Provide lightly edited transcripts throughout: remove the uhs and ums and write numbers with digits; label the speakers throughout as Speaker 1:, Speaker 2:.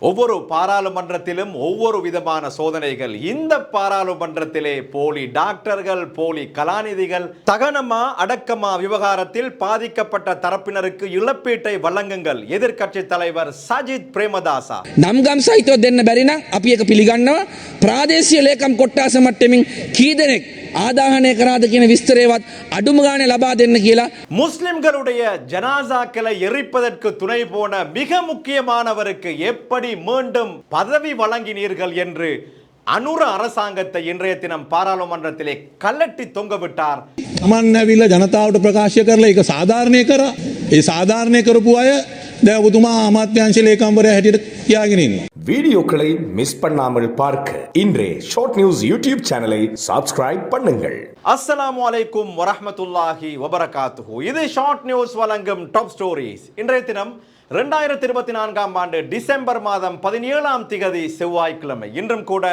Speaker 1: ஒவ்வொரு பாராளுமன்றத்திலும் ஒவ்வொரு விதமான சோதனைகள். இந்த பாராளுமன்றத்திலே போலி டாக்டர்கள், போலி கலாநிதிகள், தகனமா அடக்கமா விவகாரத்தில் பாதிக்கப்பட்ட தரப்பினருக்கு இழப்பீட்டை வழங்குங்கள். எதிர்க்கட்சி தலைவர் சஜித் பிரேமதாசா.
Speaker 2: නම්ගම් සහිතව දෙන්න බැරි නම් අපි ඒක පිළිගන්නවා. ප්‍රාදේශීය ලේකම් කොට්ටාස මට්ටමින් කී දෙනෙක් ආදාහනය කරාද කියන විස්තරේවත් අඩුම ගානේ ලබා දෙන්න කියලා.
Speaker 1: முஸ்லிம்களுடைய ஜனாசாக்களை எரிப்பதற்கு துணை போன மிக முக்கியமானவருக்கு எப்படி மீண்டும் பதவி வழங்கினீர்கள் என்று அனுர அரசாங்கத்தை இன்றைய தினம் பாராளுமன்றத்திலே கல்லட்டி தொங்கவிட்டார்.
Speaker 3: තමන් ඇවිල්ලා ජනතාවට ප්‍රකාශ කරලා ඒක සාධාරණය කරා. ඒ සාධාරණය කරපු අය දැන් ඔබතුමා අමාත්‍යාංශ ලේකම්වරයා හැටියට තියාගෙන ඉන්නවා.
Speaker 4: வீடியோக்களை மிஸ் பண்ணாமல் பார்க்க இன்றே ஷார்ட் நியூஸ் யூடியூப் சேனலை சப்ஸ்கிரைப் பண்ணுங்கள்.
Speaker 1: அஸ்ஸலாமு அலைக்கும் வரஹ்மத்துல்லாஹி வபரகாத்துஹு. இது ஷார்ட் நியூஸ் வழங்கும் டாப் ஸ்டோரிஸ். இன்றைய தினம் 2024ஆம் ஆண்டு டிசம்பர் மாதம் 17ஆம் திகதி செவ்வாய்க்கிழமை. இன்றும் கூட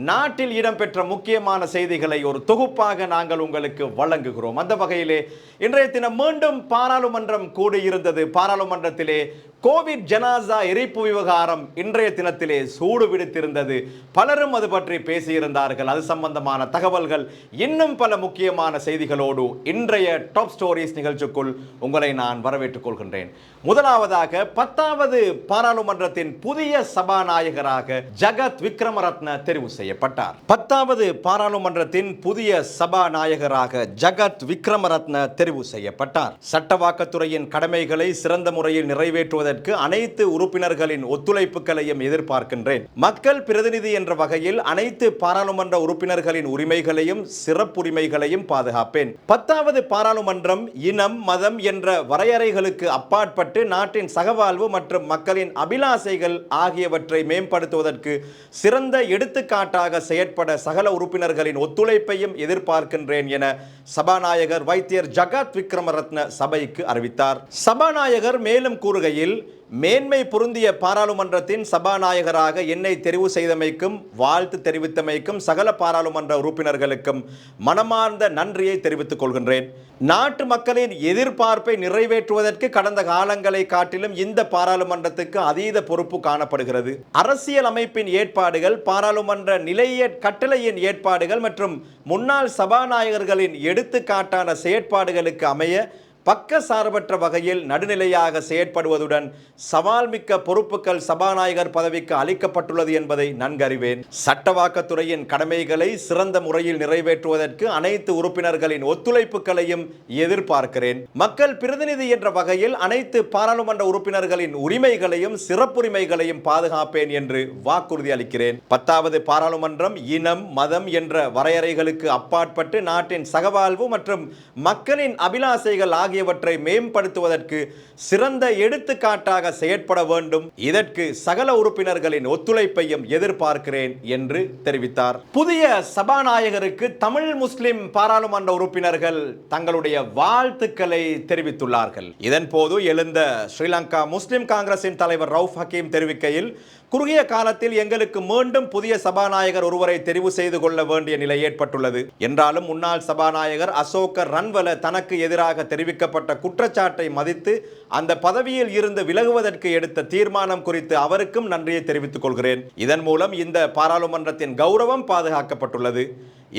Speaker 1: நாட்டில் இடம்பெற்ற முக்கியமான செய்திகளை ஒரு தொகுப்பாக நாங்கள் உங்களுக்கு வழங்குகிறோம். அந்த வகையிலே இன்றைய தினம் மீண்டும் பாராளுமன்றம் கூடியிருந்தது. பாராளுமன்றத்திலே கோவிட் ஜனாசா எரிப்பு விவகாரம் இன்றைய தினத்திலே சூடு பிடித்திருந்தது. பலரும் அது பற்றி பேசியிருந்தார்கள். அது சம்பந்தமான தகவல்கள், இன்னும் பல முக்கியமான செய்திகளோடு இன்றைய டாப் ஸ்டோரிஸ் நிகழ்ச்சிக்குள் உங்களை நான் வரவேற்றுக் கொள்கின்றேன். முதலாவதாக 10வது பாராளுமன்றத்தின் புதிய சபாநாயகராக ஜகத் விக்ரமரத்ன தெரிவு செய்யப்பட்டார். 10வது பாராளுமன்றத்தின் புதிய சபாநாயகராக ஜகத் விக்ரமரத்ன தெரிவு செய்யப்பட்டார். சட்டவாக்கத்துறையின் கடமைகளை சிறந்த முறையில் நிறைவேற்றுவதற்கு அனைத்து உறுப்பினர்களின் ஒத்துழைப்புகளையும் எதிர்பார்க்கின்றேன். மக்கள் பிரதிநிதி என்ற வகையில் அனைத்து பாராளுமன்ற உறுப்பினர்களின் உரிமைகளையும் சிறப்புரிமைகளையும் பாதுகாப்பேன். 10வது பாராளுமன்றம் இனம், மதம் என்ற வரையறைகளுக்கு அப்பாற்பட்டு நாட்டின் சகவாழ்வு மற்றும் மக்களின் அபிலாசைகள் ஆகியவற்றை மேம்படுத்துவதற்கு சிறந்த எடுத்துக்காட்டாக செயற்பட சகல உறுப்பினர்களின் ஒத்துழைப்பையும் எதிர்பார்க்கின்றேன் என சபாநாயகர் வைத்தியர் ஜகத் விக்ரமரத்ன சபைக்கு அறிவித்தார். சபாநாயகர் மேலும் கூறுகையில், மேன்மை பொருந்திய பாராளுமன்றத்தின் சபாநாயகராக என்னை தெரிவு செய்தமைக்கும் வாழ்த்து தெரிவித்தமைக்கும் சகல பாராளுமன்ற உறுப்பினர்களுக்கும் மனமார்ந்த நன்றியை தெரிவித்துக் கொள்கின்றேன். நாட்டு மக்களின் எதிர்பார்ப்பை நிறைவேற்றுவதற்கு கடந்த காலங்களை காட்டிலும் இந்த பாராளுமன்றத்துக்கு அதீத பொறுப்பு காணப்படுகிறது. அரசியல் அமைப்பின் ஏற்பாடுகள், பாராளுமன்ற நிலைய கட்டளையின் ஏற்பாடுகள் மற்றும் முன்னாள் சபாநாயகர்களின் எடுத்துக்காட்டான செயற்பாடுகளுக்கு அமைய பக்க சார்பற்ற வகையில் நடுநிலையாக செயற்படுவதுடன் சவால் மிக்க பொறுப்புகள் சபாநாயகர் பதவிக்கு அளிக்கப்பட்டுள்ளது என்பதை நன்கறிவேன். சட்டவாக்கத்துறையின் கடமைகளை சிறந்த முறையில் நிறைவேற்றுவதற்கு அனைத்து உறுப்பினர்களின் ஒத்துழைப்புகளையும் எதிர்பார்க்கிறேன். மக்கள் பிரதிநிதி என்ற வகையில் அனைத்து பாராளுமன்ற உறுப்பினர்களின் உரிமைகளையும் சிறப்புரிமைகளையும் பாதுகாப்பேன் என்று வாக்குறுதி அளிக்கிறேன். 10வது பாராளுமன்றம் இனம், மதம் என்ற வரையறைகளுக்கு அப்பாற்பட்டு நாட்டின் சகவாழ்வு மற்றும் மக்களின் அபிலாசைகள் ஆகியவற்றை மேம்படுத்துவதற்கு சிறந்த எடுத்துக்காட்டாக செயற்பட வேண்டும். இதற்கு சகல உறுப்பினர்களின் ஒத்துழைப்பையும் எதிர்பார்க்கிறேன் என்று தெரிவித்தார். புதிய சபாநாயகருக்கு தமிழ் முஸ்லிம் பாராளுமன்ற உறுப்பினர்கள் தங்களுடைய வாழ்த்துக்களை தெரிவித்துள்ளார்கள். இதன் போது எழுந்த ஸ்ரீலங்கா முஸ்லிம் காங்கிரசின் தலைவர் ரவுஃப் ஹக்கீம் தெரிவிக்கையில், குறுகிய காலத்தில் எங்களுக்கு மீண்டும் புதிய சபாநாயகர் ஒருவரை தெரிவு செய்து கொள்ள வேண்டிய நிலை ஏற்பட்டுள்ளது. என்றாலும் முன்னாள் சபாநாயகர் அசோக ரன்வல தனக்கு எதிராக தெரிவிக்கப்பட்ட குற்றச்சாட்டை மதித்து அந்த பதவியில் இருந்து விலகுவதற்கு எடுத்த தீர்மானம் குறித்து அவருக்கும் நன்றியை தெரிவித்துக் கொள்கிறேன். இதன் மூலம் இந்த பாராளுமன்றத்தின் கௌரவம் பாதுகாக்கப்பட்டுள்ளது.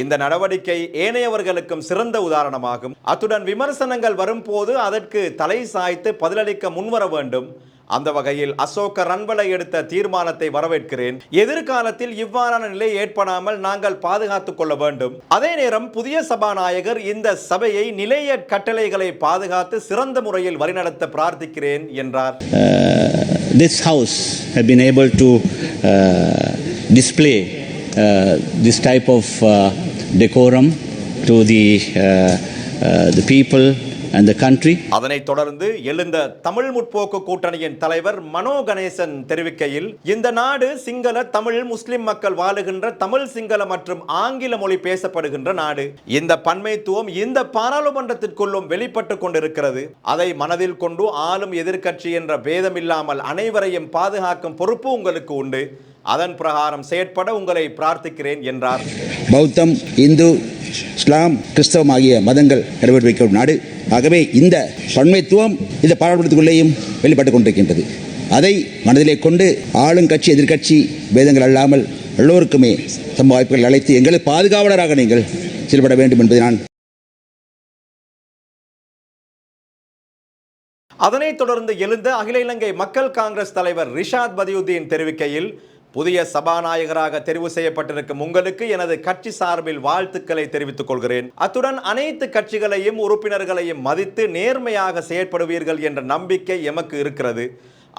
Speaker 1: இந்த நடவடிக்கை ஏனையவர்களுக்கும் சிறந்த உதாரணமாகும். அத்துடன் விமர்சனங்கள் வரும்போது அதற்கு தலை சாய்த்து பதிலளிக்க முன்வர வேண்டும். அந்த வகையில் அசோக ரன்வலை எடுத்த தீர்மானத்தை வரவேற்கிறேன். எதிர்காலத்தில் இவ்வாறான நிலை ஏற்படாமல் நாங்கள் பாதுகாத்துக் கொள்ள வேண்டும். அதே நேரம் புதிய சபாநாயகர் இந்த சபையை நிலைய கட்டளைகளை பாதுகாத்து சிறந்த முறையில் வழிநடத்த பிரார்த்திக்கிறேன் என்றார்.
Speaker 5: This house have been able to display this type of decorum to the people and the country.
Speaker 1: அதனைத் தொடர்ந்து எழுந்த தமிழ் முற்போக்கு கூட்டணியின் தலைவர் மனோ கணேசன் தெரிவிக்கையில், இந்த நாடு சிங்கள, தமிழ், முஸ்லிம் மக்கள் வாழுகின்ற தமிழ், சிங்கள மற்றும் ஆங்கில மொழி பேசப்படுகின்ற நாடு. இந்த பன்மைத்துவம் இந்த பாராளுமன்றத்திற்குள்ளும் வெளிப்பட்டு கொண்டிருக்கிறது. அதை மனதில் கொண்டு ஆளும் எதிர்க்கட்சி என்ற பேதமில்லாமல் அனைவரையும் பாதுகாக்கும் பொறுப்பு உங்களுக்கு உண்டு. அதன் பிரகாரம் செயற்பட உங்களை பிரார்த்திக்கிறேன் என்றார்.
Speaker 2: பௌத்தம், இந்து, இஸ்லாம், கிறிஸ்தவம் ஆகிய மதங்கள் கடைபிடிக்கும் நாடு. ஆகவே இந்த பன்மைத்துவம் இந்த பாராளுமன்றத்துக்குள்ளேயும் வெளிப்பட்டுக் கொண்டிருக்கின்றது.
Speaker 6: அதை மனதிலே கொண்டு ஆளுங்கட்சி எதிர்க்கட்சி பேதங்கள் அல்லாமல் எல்லோருக்குமே சம வாய்ப்புகள் அளித்து எங்களை பாதுகாவலராக நீங்கள் செயல்பட வேண்டும் என்பதை நான்.
Speaker 1: அதனைத் தொடர்ந்து எழுந்த அகில இலங்கை மக்கள் காங்கிரஸ் தலைவர் ரிஷாத் பதியுதீன் தெரிவிக்கையில், புதிய சபாநாயகராக தெரிவு செய்யப்பட்டிருக்கும் உங்களுக்கு எனது கட்சி சார்பில் வாழ்த்துக்களை தெரிவித்துக் கொள்கிறேன். அத்துடன் அனைத்து கட்சிகளையும் உறுப்பினர்களையும் மதித்து நேர்மையாக செயற்படுவீர்கள் என்ற நம்பிக்கை எமக்கு இருக்கிறது.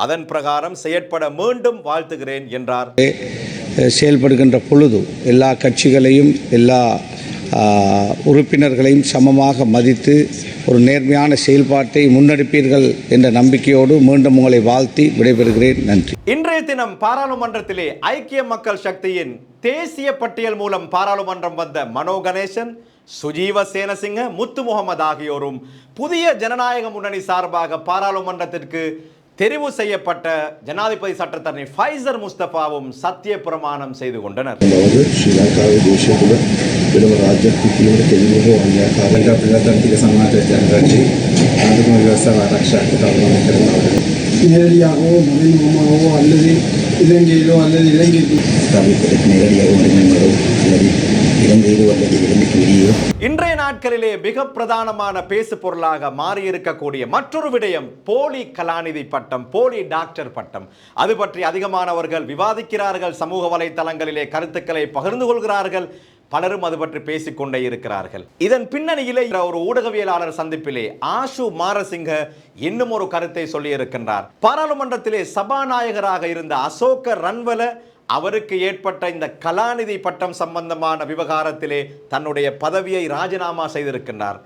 Speaker 1: அதன் பிரகாரம் செயற்பட மீண்டும் வாழ்த்துகிறேன் என்றார்.
Speaker 7: செயல்படுகின்ற பொழுது எல்லா கட்சிகளையும் எல்லா உறுப்பினர்களையும் சமமாக மதித்து ஒரு நேர்மையான செயல்பாட்டை முன்னெடுப்பீர்கள் என்ற நம்பிக்கையோடு மீண்டும் உங்களை வாழ்த்தி விடைபெறுகிறேன். நன்றி.
Speaker 1: இன்றைய தினம் பாராளுமன்றத்திலே ஐக்கிய மக்கள் சக்தியின் தேசிய பட்டியல் மூலம் பாராளுமன்றம் வந்த மனோ கணேசன், சுஜீவ சேனசிங்க, முத்து முகமது ஆகியோரும் புதிய ஜனநாயக முன்னணி சார்பாக பாராளுமன்றத்திற்கு தெரிவு செய்யப்பட்ட ஜனாதிபதி சட்டத்தரணி ஃபைசர் முஸ்தபாவும் சத்திய பிரமாணம் செய்து கொண்டனர்.
Speaker 8: நேரடியாகவோ மறைமுகமாகவோ அல்லது இலங்கையிலோ அல்லது இலங்கைக்கு
Speaker 1: இன்றைய நாட்களிலே மிக பிரதானமான பேசு பொருளாக மாறியிருக்கக்கூடிய மற்றொரு விடயம் போலி கலாநிதி பட்டம், போலி டாக்டர் பட்டம். அது பற்றி அதிகமானவர்கள் விவாதிக்கிறார்கள், சமூக வலைத்தளங்களிலே கருத்துக்களை பகிர்ந்து கொள்கிறார்கள், பலரும் அது பற்றி பேசிக்கொண்டே இருக்கிறார்கள். இதன் பின்னணியிலே ஒரு ஊடகவியலாளர் சந்திப்பிலே ஆஷு மாரசிங்க இன்னும் ஒரு கருத்தை சொல்லி இருக்கின்றார். பாராளுமன்றத்திலே சபாநாயகராக இருந்த அசோக ரன்வல அவருக்கு ஏற்பட்ட இந்த கலாநிதி பட்டம் சம்பந்தமான விவகாரத்திலே தன்னுடைய பதவியை ராஜினாமா செய்திருக்கின்றார்.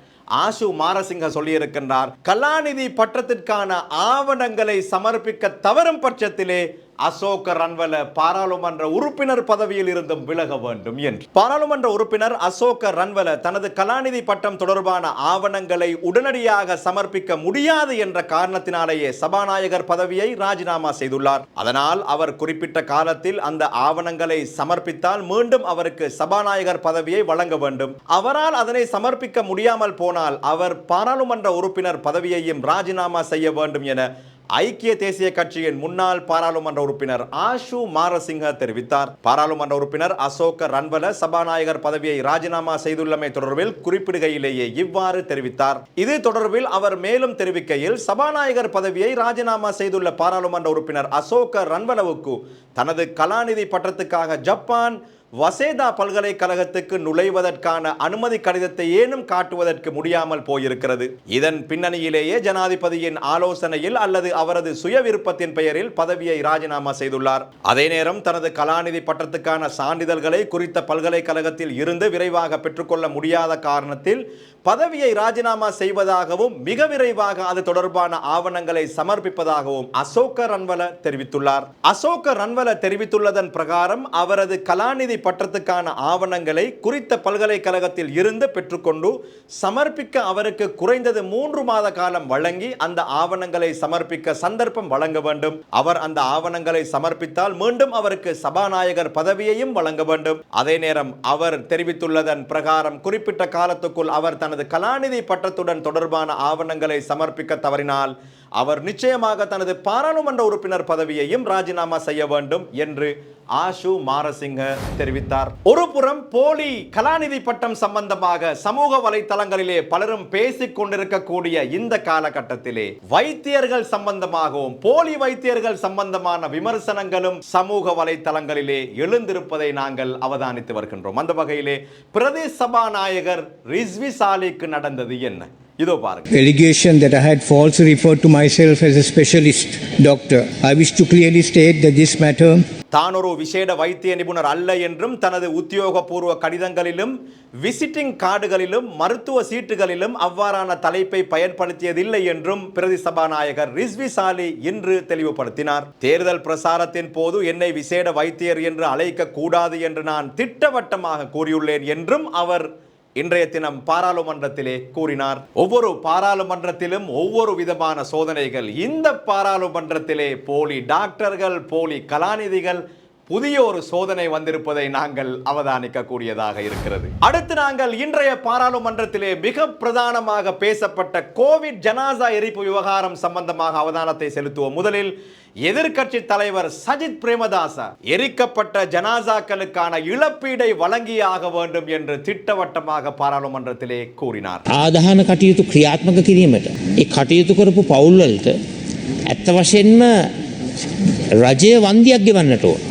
Speaker 1: ஆஷு மாரசிங்க சொல்லியிருக்கின்றார், கலாநிதி பட்டத்திற்கான ஆவணங்களை சமர்ப்பிக்க தவறும் பட்சத்திலே அசோக ரன்வல பாராளுமன்ற உறுப்பினர் பதவியில் இருந்தும் விலக வேண்டும் என்று. பாராளுமன்ற உறுப்பினர் அசோக ரன்வல தனது கலாநிதி பட்டம் தொடர்பான ஆவணங்களை உடனடியாக சமர்ப்பிக்க முடியாது என்ற காரணத்தினாலேயே சபாநாயகர் பதவியை ராஜினாமா செய்துள்ளார். அதனால் அவர் குறிப்பிட்ட காலத்தில் அந்த ஆவணங்களை சமர்ப்பித்தால் மீண்டும் அவருக்கு சபாநாயகர் பதவியை வழங்க வேண்டும். அவரால் அதனை சமர்ப்பிக்க முடியாமல் போனால் அவர் பாராளுமன்ற உறுப்பினர் பதவியையும் ராஜினாமா செய்ய வேண்டும் என ஐக்கிய தேசிய கட்சியின் முன்னாள் பாராளுமன்ற உறுப்பினர் ஆஷு மாரசிங்க தெரிவித்தார். பாராளுமன்ற உறுப்பினர் அசோக ரன்வல சபாநாயகர் பதவியை ராஜினாமா செய்துள்ளமை தொடர்பில் குறிப்பிடுகையிலேயே இவ்வாறு தெரிவித்தார். இது தொடர்பில் அவர் மேலும் தெரிவிக்கையில், சபாநாயகர் பதவியை ராஜினாமா செய்துள்ள பாராளுமன்ற உறுப்பினர் அசோக ரன்வலவுக்கு தனது கலாநிதி பட்டத்துக்காக ஜப்பான் வசேதா பல்கலைக்கழகத்துக்கு நுழைவதற்கான அனுமதி கடிதத்தை ஏனும் காட்டுவதற்கு முடியாமல் போயிருக்கிறது. இதன் பின்னணியிலேயே ஜனாதிபதியின் ஆலோசனையில் அல்லது அவரது சுய விருப்பத்தின் பெயரில் பதவியை ராஜினாமா செய்துள்ளார். அதே நேரம் தனது கலாநிதி பட்டத்துக்கான சான்றிதழ்களை குறித்த பல்கலைக்கழகத்தில் இருந்து விரைவாக பெற்றுக்கொள்ள முடியாத காரணத்தில் பதவியை ராஜினாமா செய்வதாகவும் மிக விரைவாக அது தொடர்பான ஆவணங்களை சமர்ப்பிப்பதாகவும் அசோக ரன்வல தெரிவித்துள்ளார். அசோக ரன்வல தெரிவித்துள்ளதன் பிரகாரம் அவரது கலாநிதி பட்டத்துக்கான ஆவணங்களை குறித்த பல்கலைக்கழகத்தில் இருந்து பெற்றுக்கொண்டு சமர்ப்பிக்க அவருக்கு குறைந்தது 3 மாத காலம் வழங்கி அந்த ஆவணங்களை சமர்ப்பிக்க சந்தர்ப்பம் வழங்க வேண்டும். அவர் அந்த ஆவணங்களை சமர்ப்பித்தால் மீண்டும் அவருக்கு சபாநாயகர் பதவியையும் வழங்க வேண்டும். அதே நேரம் அவர் தெரிவித்துள்ளதன் பிரகாரம் குறிப்பிட்ட காலத்துக்குள் அவர் தனது கலாநிதி பட்டத்துடன் தொடர்பான ஆவணங்களை சமர்ப்பிக்க தவறினால் அவர் நிச்சயமாக தனது பாராளுமன்ற உறுப்பினர் பதவியையும் ராஜினாமா செய்ய வேண்டும் என்று ஆஷு மாரசிங்க தெரிவித்தார். ஒரு புறம் போலி கலாநிதி பட்டம் சம்பந்தமாக சமூக வலைத்தளங்களிலே பலரும் பேசிக் கொண்டிருக்கக்கூடிய இந்த காலகட்டத்திலே வைத்தியர்கள் சம்பந்தமாகவும் போலி வைத்தியர்கள் சம்பந்தமான விமர்சனங்களும் சமூக வலைத்தளங்களிலே எழுந்திருப்பதை நாங்கள் அவதானித்து வருகின்றோம். அந்த வகையிலே பிரதேச சபாநாயகர் ரிஸ்வி சாலிக்கு நடந்தது என்ன? இதோ பாருங்க.
Speaker 8: Allegation that I had falsely referred to myself as a specialist doctor. I wish to clearly state that this matter
Speaker 1: தான் ஒரு விசேட வைத்திய நிபுணர் அல்ல என்றும் தனது உத்தியோகபூர்வ கடிதங்களிலும் விசிட்டிங் கார்டுகளிலும் மருத்துவ சீட்டுகளிலும் அவ்வாறான தலைப்பை பயன்படுத்தியதில்லை என்றும் பிரதி சபாநாயகர் ரிஸ்வி சாலி இன்று தெளிவுபடுத்தினார். தேர்தல் பிரசாரத்தின் போது என்னை விசேட வைத்தியர் என்று அழைக்க கூடாது என்று நான் திட்டவட்டமாக கூறியுள்ளேன் என்றும் அவர் இன்றைய தினம் பாராளுமன்றத்திலே கூறினார். ஒவ்வொரு பாராளுமன்றத்திலும் ஒவ்வொரு விதமான சோதனைகள். இந்த பாராளுமன்றத்திலே போலி டாக்டர்கள், போலி கலாநிதிகள் புதிய ஒரு சோதனை வந்திருப்பதை நாங்கள் அவதானிக்க கூடியதாக இருக்கிறது. அடுத்து நாங்கள் இன்றைய பாராளுமன்றத்திலே மிக பிரதானமாக பேசப்பட்ட கோவிட் ஜனாசா எரிப்பு விவகாரம் சம்பந்தமாக அவதானத்தை செலுத்துவோம். முதலில் எதிர்க்கட்சி தலைவர் சஜித் பிரேமதாச எரிக்கப்பட்ட ஜனாசாக்களுக்கான இழப்பீடை வழங்கியாக வேண்டும் என்று திட்டவட்டமாக பாராளுமன்றத்திலே கூறினார்.
Speaker 9: ආදාහන කටයුතු ක්‍රියාත්මක කිරීමට ඒ කටයුතු කරපු පවුල්වලට ඇත්ත වශයෙන්ම රජය වන්දියක් ගෙවන්නට ඕන.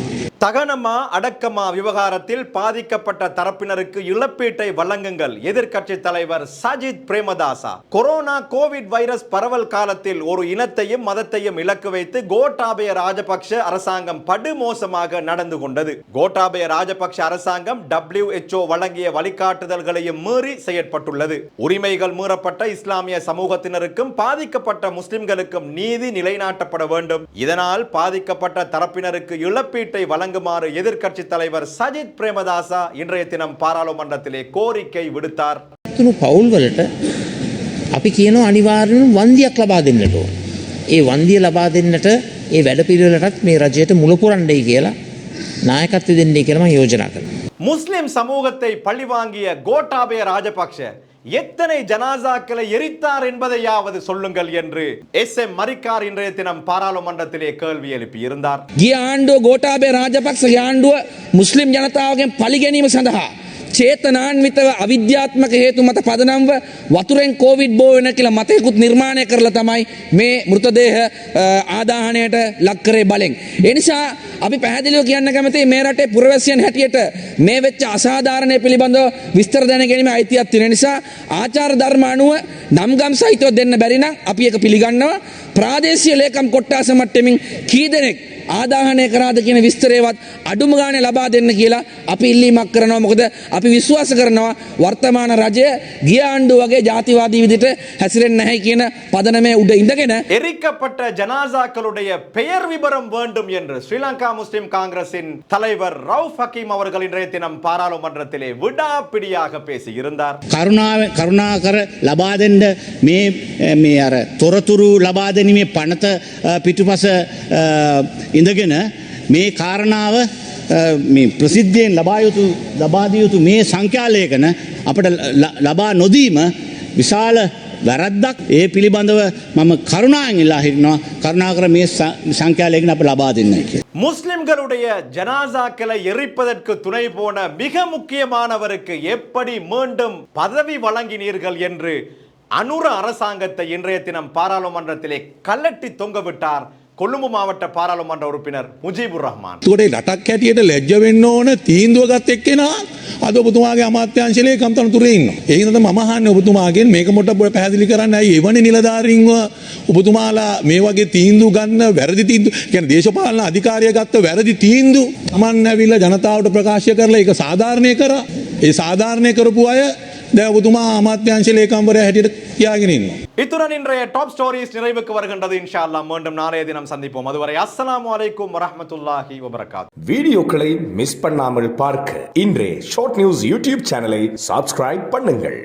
Speaker 1: தகனமா அடக்கமா விவகாரத்தில் பாதிக்கப்பட்ட தரப்பினருக்கு இழப்பீட்டை வழங்குங்கள். எதிர்க்கட்சி தலைவர் Sajith Premadasa corona Covid virus பரவல் காலத்தில் ஒரு இனத்தையும் மதத்தையும் இலக்கு வைத்து கோட்டாபய ராஜபக்ஷ அரசாங்கம் படுமோசமாக நடந்து கொண்டது. கோட்டாபய ராஜபக்ஷ அரசாங்கம் WHO வழங்கிய வழிகாட்டுதல்களையும் மீறி செயற்பட்டுள்ளது. உரிமைகள் மீறப்பட்ட இஸ்லாமிய சமூகத்தினருக்கும் பாதிக்கப்பட்ட முஸ்லிம்களுக்கும் நீதி நிலைநாட்டப்பட வேண்டும். இதனால் பாதிக்கப்பட்ட தரப்பினருக்கு இழப்பீட்டை வழங்க எதிர்க்கட்சி தலைவர் சஜித் பிரேமதாசா இன்றைய தினம் பாராளுமன்றத்திலே கோரிக்கை விடுத்தார்.
Speaker 9: පවුල්වලට අපි කියනවා අනිවාර්යයෙන්ම වන්දියක් ලබා දෙන්නට ඕන. ඒ වන්දිය ලබා දෙන්නට ඒ වැඩපිළිවෙලටත් මේ රජයට මුල පුරන්නයි කියලා නායකත්වය දෙන්නයි කියලා මම යෝජනා කරනවා.
Speaker 1: முஸ்லிம் சமூகத்தை பழிவாங்கிய கோட்டாபய ராஜபக்ஷ எத்தனை ஜனாசாக்களை எரித்தார் என்பதையாவது சொல்லுங்கள் என்று SM மரிக்கார் இன்றைய தினம் பாராளுமன்றத்திலே கேள்வி எழுப்பியிருந்தார்.
Speaker 2: ගිය ආණ්ඩුව ගෝඨාභය රාජපක්ෂගේ ආණ්ඩුව මුස්ලිම් ජනතාවගෙන් පලි ගැනීම සඳහා චේතනාන්විතව අවිද්‍යාත්මක හේතු මත පදනම්ව වතුරෙන් කොවිඩ් බෝ වෙන කියලා මතයකුත් නිර්මාණය කරලා තමයි මේ මෘතදේහ ආදාහනයට ලක් කරේ බලෙන්. ඒ නිසා අපි පැහැදිලිව කියන්න කැමතියි මේ රටේ පුරවැසියන් හැටියට මේ වෙච්ච අසාධාරණය පිළිබඳව විස්තර දැන ගැනීම අයිතියක් තියෙන නිසා ආචාර ධර්ම අනුව නම්ගම් සහිතව දෙන්න බැරි නම් අපි ඒක පිළිගන්නවා. ප්‍රාදේශීය ලේකම් කොට්ටාස මට්ටමින් කී දෙනෙක් ආදාහනය කරාද කියන විස්තරේවත් අඩුම ගානේ ලබා දෙන්න කියලා අපි ඉල්ලීමක් කරනවා. මොකද අපි විශ්වාස කරනවා වර්තමාන රජය ගිය ආණ්ඩුව වගේ ජාතිවාදී විදිහට හැසිරෙන්නේ නැහැ කියන පදනමේ උඩ ඉඳගෙන
Speaker 1: எரிக்கப்பட்ட ஜனாசாக்களுடைய பெயர் விபரம் வேண்டும் என்று ஸ்ரீலங்கா முஸ்லிம் காங்கிரசின் தலைவர் ரவுஃப் ஹக்கீம் அவர்கள் இன்றைய தினம் பாராளுமன்றத்திலே விடாப்பிடியாக பேசியிருந்தார்.
Speaker 5: කරුණාකර ලබා දෙන්න මේ අර තොරතුරු ලබා දෙනීමේ පනත පිටුපස ඉඳගෙන මේ කාරණාව මේ ප්‍රසිද්ධියෙන් ලබා දිය යුතු මේ සංඛ්‍යාලේඛන අපට ලබා නොදීම විශාල වැරද්දක්. ඒ පිළිබඳව මම කරුණාවෙන් ඉල්ලා හිටිනවා කරුණාකර මේ සංඛ්‍යාලේඛන අපට ලබා දෙන්නයි කියලා.
Speaker 1: முஸ்லிம்களுடைய ஜனாசாக்களை எரிப்பதற்கு துணை போன மிக முக்கியமானவருக்கு எப்படி மீண்டும் பதவி வழங்கினீர்கள் என்று அனுர அரசாங்கத்தை இன்றைய தினம் பாராளுமன்றத்திலே கல்லட்டி தொங்கவிட்டார் கொழும்பு மாவட்ட பாராளுமன்ற உறுப்பினர் முஜிபுர் ரஹ்மான்.
Speaker 3: ඒකට රටක් හැටියට ලැජ්ජ වෙන්න ඕන තීන්දුව ගත් එක්කෙනා අද ඔබතුමාගේ අමාත්‍යාංශ ලේකම් තනතුරේ ඉන්නවා. ඒ හින්දා මම අහන්නේ ඔබතුමාගෙන් මේක මොකටද පැහැදිලි කරන්න ඇයි එවැනි නිලධාරීන්ව ඔබතුමාලා මේ වගේ තීන්දුව ගන්න වැරදි තීන්දුව කියන්නේ දේශපාලන අධිකාරිය ගත්ත වැරදි තීන්දුව Taman ඇවිල්ලා ජනතාවට ප්‍රකාශ කරලා ඒක සාධාරණය කරා. ඒ සාධාරණය කරපු අය දැන් ඔබතුමා අමාත්‍යාංශ ලේකම්වරයා හැටියට තියාගෙන ඉන්නවා.
Speaker 1: இத்துடன் இன்றைய டாப் ஸ்டோரிஸ் நிறைவுக்கு வருகின்றது. இன்ஷா அல்லாஹ் மீண்டும் நாளைய தினம் சந்திப்போம். அதுவரை அஸ்ஸலாமு அலைக்கும் வரஹ்மத்துல்லாஹி வபரகாத்.
Speaker 4: வீடியோக்களை மிஸ் பண்ணாமல் பார்க்க இன்றே ஷார்ட் நியூஸ் யூடியூப் சேனலை சப்ஸ்கிரைப் பண்ணுங்கள்.